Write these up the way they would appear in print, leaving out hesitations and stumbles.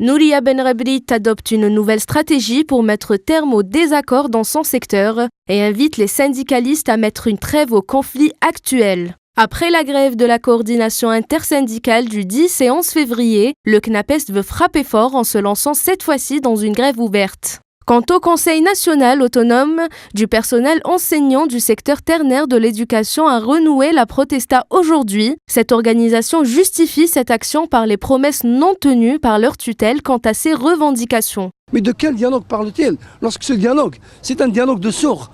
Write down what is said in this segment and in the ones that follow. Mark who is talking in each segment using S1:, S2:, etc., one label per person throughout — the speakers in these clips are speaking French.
S1: Nouria Benrabrit adopte une nouvelle stratégie pour mettre terme aux désaccords dans son secteur et invite les syndicalistes à mettre une trêve au conflit actuel. Après la grève de la coordination intersyndicale du 10 et 11 février, le CNAPES veut frapper fort en se lançant cette fois-ci dans une grève ouverte. Quant au Conseil national autonome du personnel enseignant du secteur ternaire de l'éducation a renoué la protesta aujourd'hui. Cette organisation justifie cette action par les promesses non tenues par leur tutelle quant à ses revendications.
S2: Mais de quel dialogue parle-t-il? Lorsque ce dialogue, c'est un dialogue de sourds.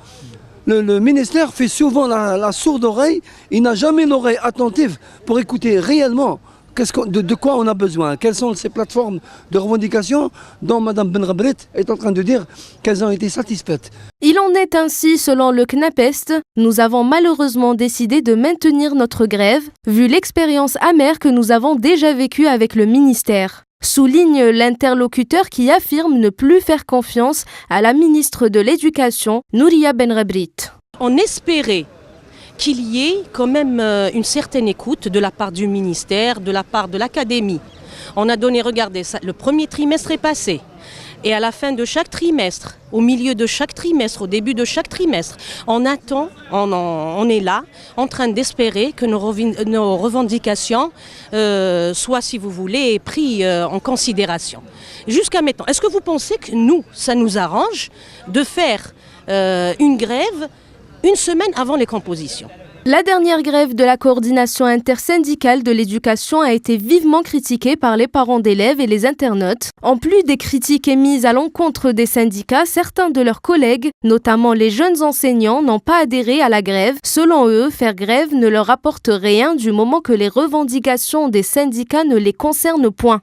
S2: Le ministère fait souvent la sourde oreille, il n'a jamais l'oreille attentive pour écouter réellement de quoi on a besoin. Quelles sont ces plateformes de revendication dont Mme Benrabrit est en train de dire qu'elles ont été satisfaites.
S1: Il en est ainsi selon le CNAPES. Nous avons malheureusement décidé de maintenir notre grève, vu l'expérience amère que nous avons déjà vécue avec le ministère. Souligne l'interlocuteur qui affirme ne plus faire confiance à la ministre de l'Éducation, Nouria Benrabrit.
S3: On espérait qu'il y ait quand même une certaine écoute de la part du ministère, de la part de l'académie. On a donné, regardez, le premier trimestre est passé. Et à la fin de chaque trimestre, au milieu de chaque trimestre, au début de chaque trimestre, on attend, on est là, en train d'espérer que nos revendications soient, si vous voulez, prises en considération. Jusqu'à maintenant, est-ce que vous pensez que nous, ça nous arrange de faire une grève une semaine avant les compositions?
S1: La dernière grève de la coordination intersyndicale de l'éducation a été vivement critiquée par les parents d'élèves et les internautes. En plus des critiques émises à l'encontre des syndicats, certains de leurs collègues, notamment les jeunes enseignants, n'ont pas adhéré à la grève. Selon eux, faire grève ne leur apporte rien du moment que les revendications des syndicats ne les concernent point.